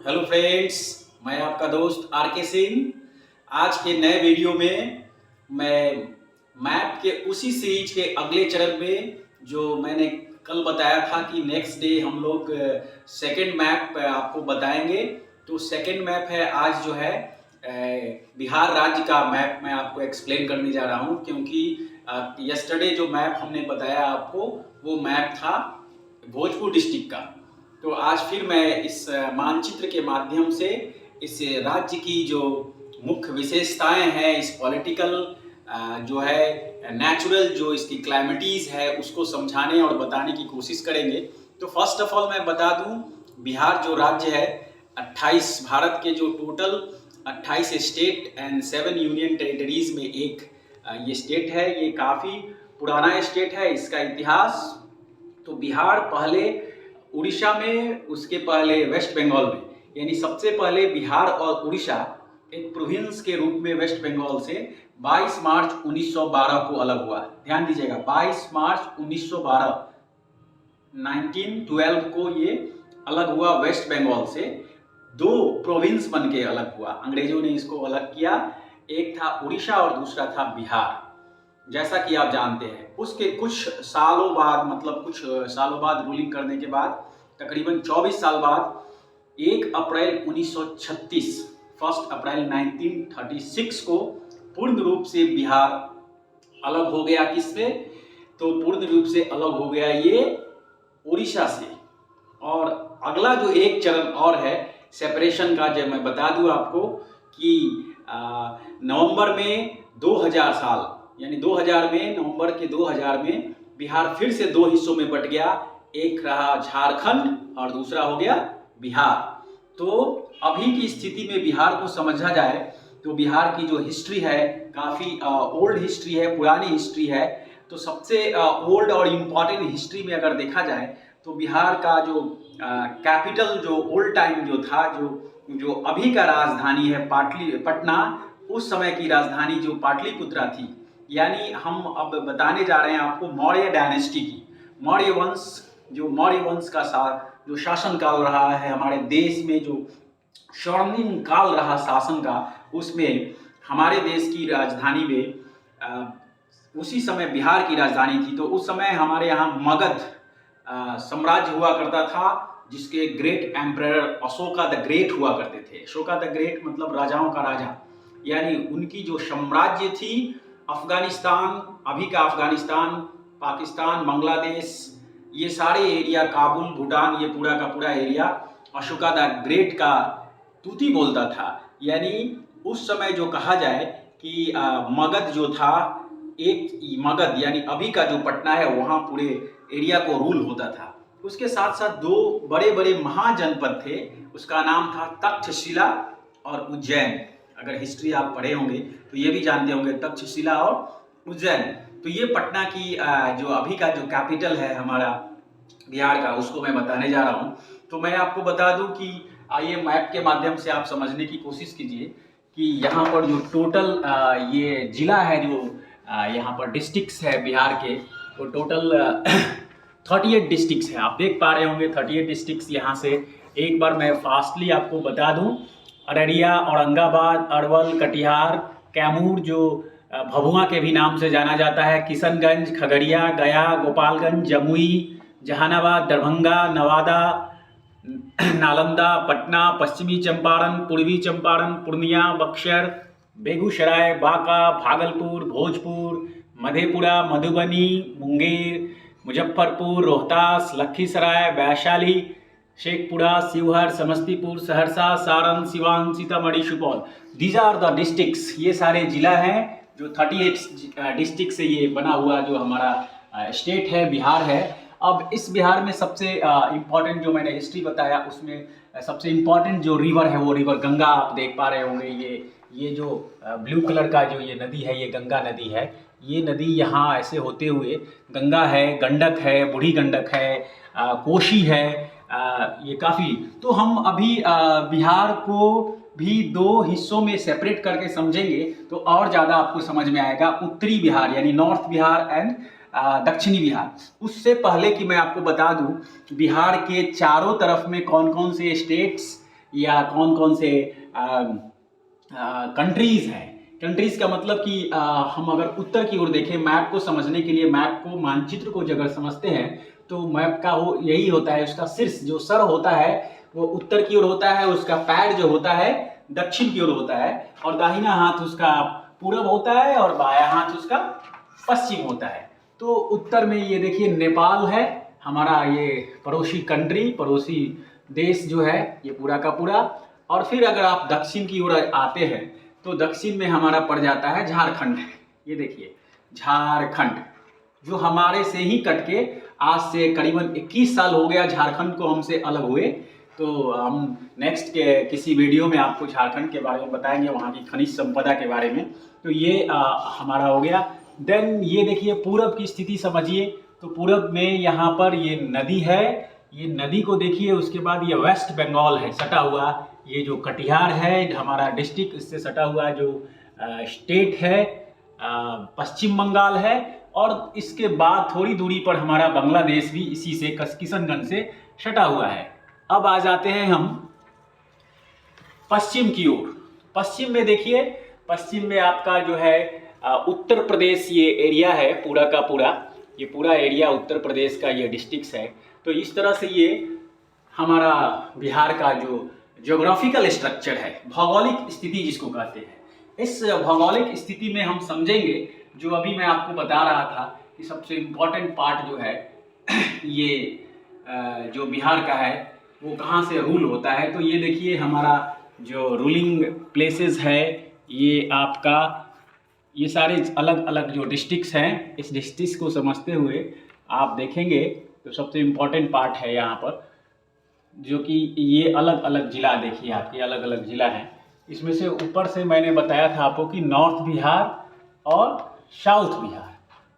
Hello friends, मैं आपका दोस्त आर के सिंह। आज के नए वीडियो में मैं मैप के उसी सीरीज के अगले चरण में जो मैंने कल बताया था कि नेक्स्ट डे हम लोग सेकंड मैप आपको बताएंगे। तो सेकंड मैप है आज जो है बिहार राज्य का मैप मैं आपको एक्सप्लेन करने जा रहा हूँ, क्योंकि यस्टरडे जो मैप हमने बताया आपको वो मैप था भोजपुर डिस्ट्रिक्ट का। तो आज फिर मैं इस मानचित्र के माध्यम से इस राज्य की जो मुख्य विशेषताएं हैं, इस पॉलिटिकल जो है नेचुरल जो इसकी क्लाइमेटीज है उसको समझाने और बताने की कोशिश करेंगे। तो फर्स्ट ऑफ ऑल मैं बता दूं, बिहार जो राज्य है 28 भारत के जो total 28 state and 7 union territories में एक ये स्टेट है। ये काफ़ी पुराना स्टेट है। इसका इतिहास तो बिहार पहले उड़ीसा में, उसके पहले वेस्ट बंगाल में, यानी सबसे पहले बिहार और उड़ीसा एक प्रोविंस के रूप में वेस्ट बंगाल से 22 मार्च 1912 को अलग हुआ। ध्यान दीजिएगा, 22 मार्च 1912 1912 को ये अलग हुआ वेस्ट बंगाल से। दो प्रोविंस बन के अलग हुआ, अंग्रेजों ने इसको अलग किया। एक था उड़ीसा और दूसरा था बिहार, जैसा कि आप जानते हैं। उसके कुछ सालों बाद, मतलब कुछ सालों बाद रूलिंग करने के बाद, तकरीबन 24 साल बाद 1 अप्रैल 1936, 1 अप्रैल 1936 को पूर्ण रूप से बिहार अलग हो गया। किससे? तो पूर्ण रूप से अलग हो गया ये उड़ीसा से। और अगला जो एक चरण और है सेपरेशन का, जब मैं बता दूं आपको कि नवंबर में 2000 साल, यानी 2000 में, नवंबर के 2000 में बिहार फिर से दो हिस्सों में बट गया। एक रहा झारखंड और दूसरा हो गया बिहार। तो अभी की स्थिति में बिहार को समझा जाए तो बिहार की जो हिस्ट्री है काफ़ी ओल्ड हिस्ट्री है, पुरानी हिस्ट्री है। तो सबसे ओल्ड और इम्पॉर्टेंट हिस्ट्री में अगर देखा जाए तो बिहार का जो कैपिटल, जो ओल्ड टाइम जो था, जो अभी का राजधानी है पटना, उस समय की राजधानी जो पाटलिपुत्रा थी। यानी हम अब बताने जा रहे हैं आपको मौर्य डायनेस्टी की, मौर्य वंश, जो मौर्य वंश का जो शासन काल रहा है हमारे देश में, जो स्वर्णिम काल रहा शासन का, उसमें हमारे देश की राजधानी में उसी समय बिहार की राजधानी थी। तो उस समय हमारे यहाँ मगध साम्राज्य हुआ करता था, जिसके great emperor Ashoka the great हुआ करते थे। अशोका द ग्रेट मतलब राजाओं का राजा, यानी उनकी जो साम्राज्य थी अफगानिस्तान, अभी का अफगानिस्तान, पाकिस्तान, बांग्लादेश, ये सारे एरिया, काबुल, भूटान, ये पूरा का पूरा एरिया अशोका द ग्रेट का तूती बोलता था। यानी उस समय जो कहा जाए कि मगध जो था, एक मगध यानी अभी का जो पटना है, वहाँ पूरे एरिया को रूल होता था। उसके साथ साथ दो बड़े बड़े महाजनपद थे, उसका नाम था तक्षशिला और उज्जैन। अगर हिस्ट्री आप पढ़े होंगे तो ये भी जानते होंगे, तक्षशिला और उज्जैन। तो ये पटना की जो अभी का जो कैपिटल है हमारा बिहार का, उसको मैं बताने जा रहा हूँ। तो मैं आपको बता दूं कि आइए मैप के माध्यम से आप समझने की कोशिश कीजिए कि यहाँ पर जो टोटल ये जिला है, जो यहाँ पर डिस्ट्रिक्ट्स है बिहार के, तो टोटल 38 डिस्ट्रिक्ट्स हैं। आप देख पा रहे होंगे 38 डिस्ट्रिक्ट्स। यहाँ से एक बार मैं फास्टली आपको बता दूं, अररिया, औरंगाबाद, अरवल, कटिहार, कैमूर जो भभुआ के भी नाम से जाना जाता है, किशनगंज, खगड़िया, गया, Gopalganj, Jamui, Jehanabad, Darbhanga, Nawada, Nalanda, Patna, Pashchimi Champaran, Purvi Champaran, Purnia, Buxar, Begusarai, Banka, Bhagalpur, Bhojpur, Madhepura, Madhubani, Munger, Muzaffarpur, Rohtas, Lakhisarai, Vaishali, Sheikhpura, Sheohar, Samastipur, Saharsa, Saran, Siwan, Sitamarhi, Supaul. These are the districts. ये सारे जिला हैं जो 38 डिस्ट्रिक्ट से ये बना हुआ जो हमारा स्टेट है, बिहार है। अब इस बिहार में सबसे इम्पॉर्टेंट जो मैंने हिस्ट्री बताया, उसमें सबसे इम्पॉर्टेंट जो रिवर है वो रिवर गंगा। आप देख पा रहे होंगे ये जो ब्लू कलर का जो ये नदी है, ये गंगा नदी है। ये नदी यहाँ ऐसे होते हुए गंगा है, गंडक है, बूढ़ी गंडक है, कोशी है, ये काफ़ी। तो हम अभी बिहार को भी दो हिस्सों में सेपरेट करके समझेंगे तो और ज़्यादा आपको समझ में आएगा। उत्तरी बिहार यानी नॉर्थ बिहार एंड दक्षिणी बिहार। उससे पहले कि मैं आपको बता दूं बिहार के चारों तरफ में कौन कौन से स्टेट्स या कौन कौन से कंट्रीज़ हैं। कंट्रीज़ का मतलब कि हम अगर उत्तर की ओर देखें, मैप को समझने के लिए, मैप को, मानचित्र को अगर समझते हैं तो मैप का वो यही होता है, उसका शीर्ष जो सर होता है वो उत्तर की ओर होता है, उसका पैर जो होता है दक्षिण की ओर होता है, और दाहिना हाथ उसका पूरब होता है और बायां हाथ उसका पश्चिम होता है। तो उत्तर में ये देखिए नेपाल है हमारा, ये पड़ोसी कंट्री, पड़ोसी देश जो है ये पूरा का पूरा। और फिर अगर आप दक्षिण की ओर आते हैं तो दक्षिण में हमारा पड़ जाता है झारखंड। ये देखिए झारखंड, जो हमारे से ही कट के आज से करीबन 21 साल हो गया झारखंड को हमसे अलग हुए। तो हम नेक्स्ट के किसी वीडियो में आपको झारखंड के बारे में बताएंगे, वहाँ की खनिज संपदा के बारे में। तो ये हमारा हो गया। देन ये देखिए पूरब की स्थिति समझिए, तो पूरब में यहाँ पर ये नदी है, ये नदी को देखिए। उसके बाद ये वेस्ट बंगाल है सटा हुआ, ये जो कटिहार है हमारा डिस्ट्रिक्ट, इससे सटा हुआ जो स्टेट है पश्चिम बंगाल है। और इसके बाद थोड़ी दूरी पर हमारा बांग्लादेश भी इसी से किशनगंज से सटा हुआ है। अब आ जाते हैं हम पश्चिम की ओर। पश्चिम में देखिए, पश्चिम में आपका जो है उत्तर प्रदेश ये एरिया है पूरा का पूरा, ये पूरा एरिया उत्तर प्रदेश का ये डिस्ट्रिक्ट है। तो इस तरह से ये हमारा बिहार का जो ज्योग्राफिकल स्ट्रक्चर है, भौगोलिक स्थिति जिसको कहते हैं, इस भौगोलिक स्थिति में हम समझेंगे जो अभी मैं आपको बता रहा था कि सबसे इम्पोर्टेंट पार्ट जो है ये जो बिहार का है वो कहाँ से रूल होता है। तो ये देखिए हमारा जो रूलिंग प्लेसेस है ये आपका, ये सारे अलग अलग जो डिस्ट्रिक्ट्स हैं, इस डिस्ट्रिक्ट को समझते हुए आप देखेंगे तो सबसे इम्पोर्टेंट पार्ट है यहाँ पर, जो कि ये अलग अलग ज़िला देखिए आपके अलग अलग ज़िला हैं। इसमें से ऊपर से मैंने बताया था आपको कि नॉर्थ बिहार और साउथ बिहार।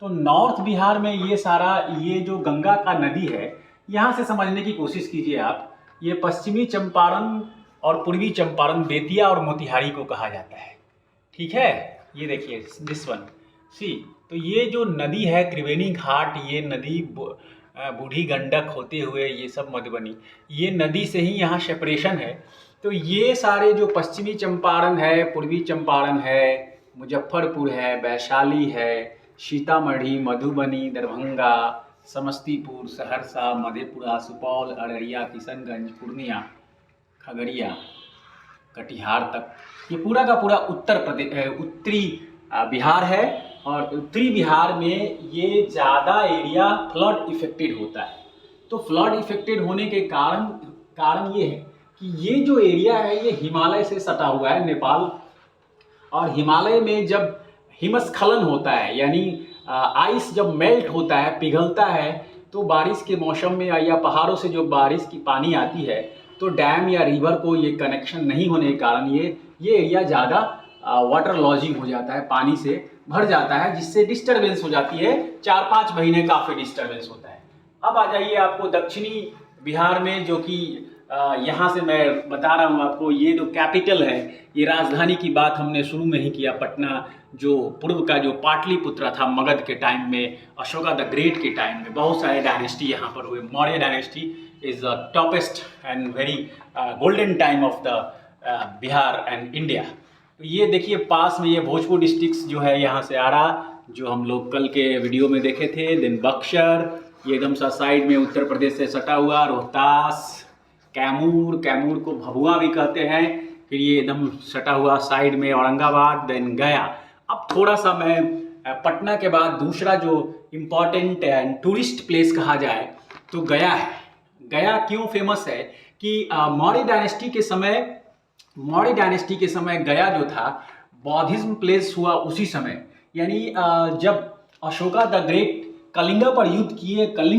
तो नॉर्थ बिहार में ये सारा, ये जो गंगा का नदी है, यहाँ से समझने की कोशिश कीजिए आप। ये पश्चिमी चंपारण और पूर्वी चंपारण, बेतिया और मोतिहारी को कहा जाता है, ठीक है। ये देखिए दिस वन सी, तो ये जो नदी है त्रिवेणी घाट, ये नदी बूढ़ी गंडक होते हुए ये सब मधुबनी, ये नदी से ही यहाँ सेपरेशन है। तो ये सारे जो पश्चिमी चंपारण है, पूर्वी चंपारण है, मुजफ्फरपुर है, वैशाली है, सीतामढ़ी, मधुबनी, दरभंगा, समस्तीपुर, सहरसा, मधेपुरा, सुपौल, अररिया, किशनगंज, पूर्णिया, खगड़िया, कटिहार तक, ये पूरा का पूरा उत्तरी बिहार है। और उत्तरी बिहार में ये ज़्यादा एरिया फ्लड इफेक्टेड होता है। तो फ्लड इफेक्टेड होने के कारण ये है कि ये जो एरिया है ये हिमालय से सटा हुआ है, नेपाल। और हिमालय में जब हिमस्खलन होता है, यानी आइस जब मेल्ट होता है, पिघलता है, तो बारिश के मौसम में या पहाड़ों से जो बारिश की पानी आती है, तो डैम या रिवर को ये कनेक्शन नहीं होने के कारण ये एरिया ज़्यादा वाटर लॉजिंग हो जाता है, पानी से भर जाता है, जिससे डिस्टर्बेंस हो जाती है। 4-5 महीने काफ़ी डिस्टर्बेंस होता है। अब आ जाइए आपको दक्षिणी बिहार में, जो कि यहाँ से मैं बता रहा हूँ आपको, ये जो कैपिटल है, ये राजधानी की बात हमने शुरू में ही किया, पटना, जो पूर्व का जो पाटलिपुत्र था मगध के टाइम में, अशोका द ग्रेट के टाइम में बहुत सारे डायनेस्टी यहाँ पर हुए। Maurya dynasty is the toppest and very golden time of the Bihar and India. तो ये देखिए पास में ये भोजपुर डिस्ट्रिक्ट जो है यहाँ से आ रहा, जो हम लोग कल के वीडियो में देखे थे। देन बक्सर, ये एकदम सा साइड में उत्तर प्रदेश से सटा हुआ, रोहतास, कैमूर को भभुआ भी कहते हैं, फिर ये एकदम सटा हुआ साइड में औरंगाबाद, देन गया। अब थोड़ा सा मैं पटना के बाद दूसरा जो इम्पॉर्टेंट टूरिस्ट प्लेस कहा जाए तो गया है। गया क्यों फेमस है कि मौर्य डायनेस्टी के समय गया जो था बौद्धिज्म प्लेस हुआ उसी समय, यानी जब अशोका द ग्रेट कलिंग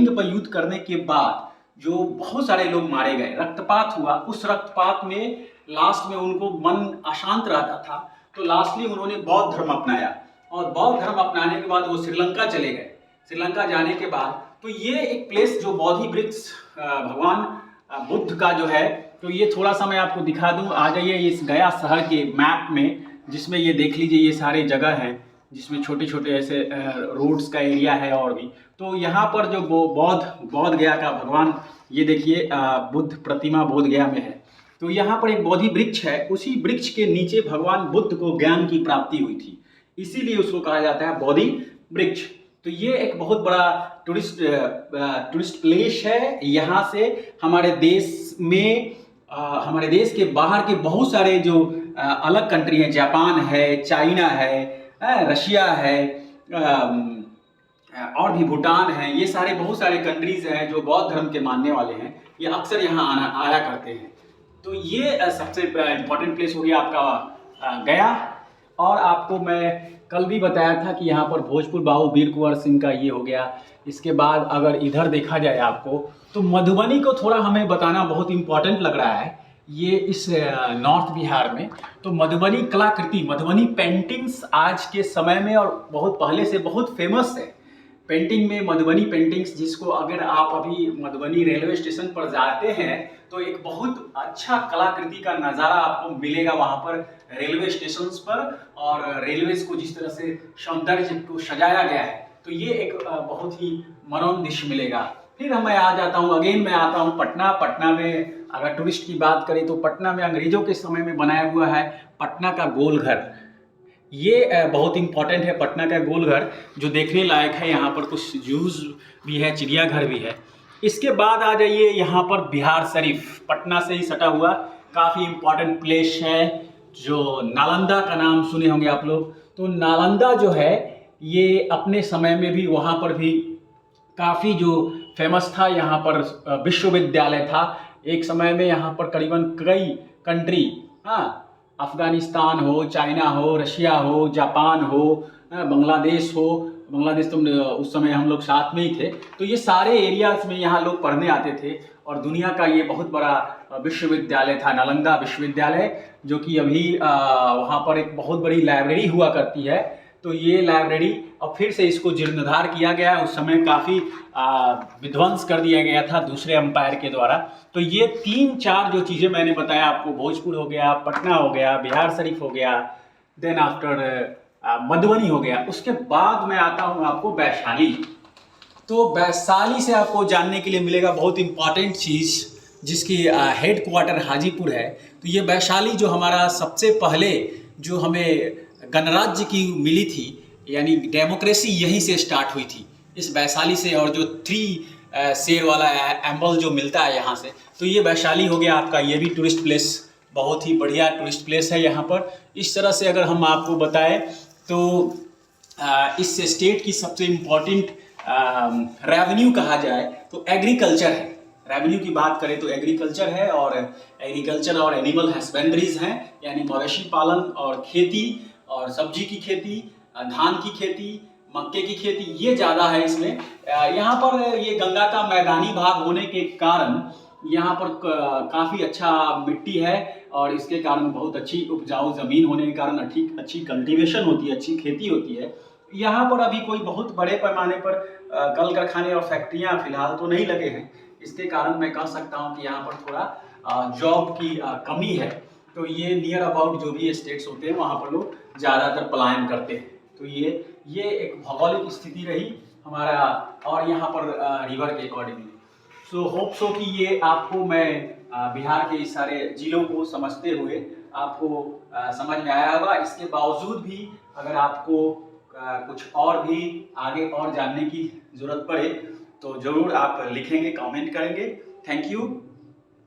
पर युद्ध करने के बाद जो बहुत सारे लोग मारे गए, रक्तपात हुआ, उस रक्तपात में लास्ट में उनको मन अशांत रहता था, तो लास्टली उन्होंने बौद्ध धर्म अपनाया। और बौद्ध धर्म अपनाने के बाद वो श्रीलंका चले गए। श्रीलंका जाने के बाद तो ये एक प्लेस जो बौद्धि वृक्ष भगवान बुद्ध का जो है, तो ये थोड़ा सा मैं आपको दिखा दूं। आ जाइए इस गया शहर के मैप में, जिसमें ये देख लीजिए ये सारे जगह हैं, जिसमें छोटे छोटे ऐसे रोड्स का एरिया है। और भी तो यहाँ पर जो बौद्ध गया का भगवान, ये देखिए बुद्ध प्रतिमा बोध गया में है। तो यहाँ पर एक बोधि वृक्ष है, उसी वृक्ष के नीचे भगवान बुद्ध को ज्ञान की प्राप्ति हुई थी, इसीलिए उसको कहा जाता है बोधि वृक्ष। तो ये एक बहुत बड़ा टूरिस्ट प्लेस है। यहाँ से हमारे देश में हमारे देश के बाहर के बहुत सारे जो अलग कंट्री हैं, जापान है, चाइना है, रशिया है, और भी भूटान है, ये सारे बहुत सारे कंट्रीज हैं जो बौद्ध धर्म के मानने वाले हैं, ये अक्सर यहाँ आया करते हैं। तो ये सबसे इम्पोर्टेंट प्लेस हो गया आपका गया। और आपको मैं कल भी बताया था कि यहाँ पर भोजपुर बाबू वीर कुंवर सिंह का ये हो गया। इसके बाद अगर इधर देखा जाए आपको तो मधुबनी को थोड़ा हमें बताना बहुत इम्पोर्टेंट लग रहा है, ये इस नॉर्थ बिहार में। तो मधुबनी कलाकृति, मधुबनी पेंटिंग्स आज के समय में और बहुत पहले से बहुत फेमस है। पेंटिंग में मधुबनी पेंटिंग्स, जिसको अगर आप अभी मधुबनी रेलवे स्टेशन पर जाते हैं तो एक बहुत अच्छा कलाकृति का नज़ारा आपको मिलेगा वहाँ पर रेलवे स्टेशन पर, और रेलवे को जिस तरह से सौंदर्य को सजाया गया है, तो ये एक बहुत ही मनोरम दृश्य मिलेगा। फिर मैं आ जाता हूँ, मैं आता हूँ पटना। पटना में अगर टूरिस्ट की बात करें तो पटना में अंग्रेजों के समय में बनाया हुआ है पटना का गोल घर। ये बहुत इम्पॉर्टेंट है पटना का गोल घर, जो देखने लायक है। यहाँ पर कुछ जूस भी है, चिड़ियाघर भी है। इसके बाद आ जाइए यहाँ पर बिहार शरीफ, पटना से ही सटा हुआ काफ़ी इम्पॉर्टेंट प्लेस है, जो नालंदा का नाम सुने होंगे आप लोग। तो नालंदा जो है ये अपने समय में भी वहाँ पर भी काफ़ी जो फेमस था, यहाँ पर विश्वविद्यालय था एक समय में। यहाँ पर करीबन कई कंट्री, अफगानिस्तान हो, चाइना हो, रशिया हो, जापान हो, बांग्लादेश हो, बांग्लादेश तो उस समय हम लोग साथ में ही थे। तो ये सारे एरियाज में यहाँ लोग पढ़ने आते थे, और दुनिया का ये बहुत बड़ा विश्वविद्यालय था नालंदा विश्वविद्यालय, जो कि अभी वहाँ पर एक बहुत बड़ी लाइब्रेरी हुआ करती है। तो ये लाइब्रेरी अब फिर से इसको जीर्णोद्धार किया गया, उस समय काफ़ी विध्वंस कर दिया गया था दूसरे एम्पायर के द्वारा। तो ये 3-4 जो चीज़ें मैंने बताया आपको, भोजपुर हो गया, पटना हो गया, बिहार शरीफ हो गया, देन आफ्टर मधुबनी हो गया। उसके बाद मैं आता हूँ आपको वैशाली। तो वैशाली से आपको जानने के लिए मिलेगा बहुत इम्पॉर्टेंट चीज़, जिसकी हेड क्वार्टर हाजीपुर है। तो ये वैशाली जो हमारा सबसे पहले जो हमें गणराज्य की मिली थी, यानी डेमोक्रेसी यहीं से स्टार्ट हुई थी, इस वैशाली से। और जो 3 शेर वाला एम्बल जो मिलता है यहाँ से, तो ये वैशाली हो गया आपका। ये भी टूरिस्ट प्लेस, बहुत ही बढ़िया टूरिस्ट प्लेस है यहाँ पर। इस तरह से अगर हम आपको बताएं तो इस स्टेट की सबसे इम्पॉर्टेंट रेवेन्यू कहा जाए तो एग्रीकल्चर है। रेवेन्यू की बात करें तो एग्रीकल्चर है, और एग्रीकल्चर और एनिमल हस्बेंड्रीज हैं, यानी मवेशी पालन और खेती और सब्जी की खेती, धान की खेती, मक्के की खेती, ये ज़्यादा है इसमें। यहाँ पर ये गंगा का मैदानी भाग होने के कारण यहाँ पर काफ़ी अच्छा मिट्टी है, और इसके कारण बहुत अच्छी उपजाऊ ज़मीन होने के कारण अच्छी कल्टीवेशन होती है, अच्छी खेती होती है। यहाँ पर अभी कोई बहुत बड़े पैमाने पर कल कारखाने और फैक्ट्रियाँ फिलहाल तो नहीं लगे हैं, इसके कारण मैं कह सकता हूँ कि यहाँ पर थोड़ा जॉब की कमी है। तो ये नियर अबाउट जो भी स्टेट्स होते हैं वहाँ पर लोग ज़्यादातर पलायन करते हैं। तो ये एक भौगोलिक स्थिति रही हमारा, और यहाँ पर रिवर के अकॉर्डिंगली। सो होप सो कि ये आपको मैं बिहार के इस सारे जिलों को समझते हुए आपको समझ में आया होगा। इसके बावजूद भी अगर आपको कुछ और भी आगे और जानने की ज़रूरत पड़े तो ज़रूर आप लिखेंगे, कमेंट करेंगे। Thank you.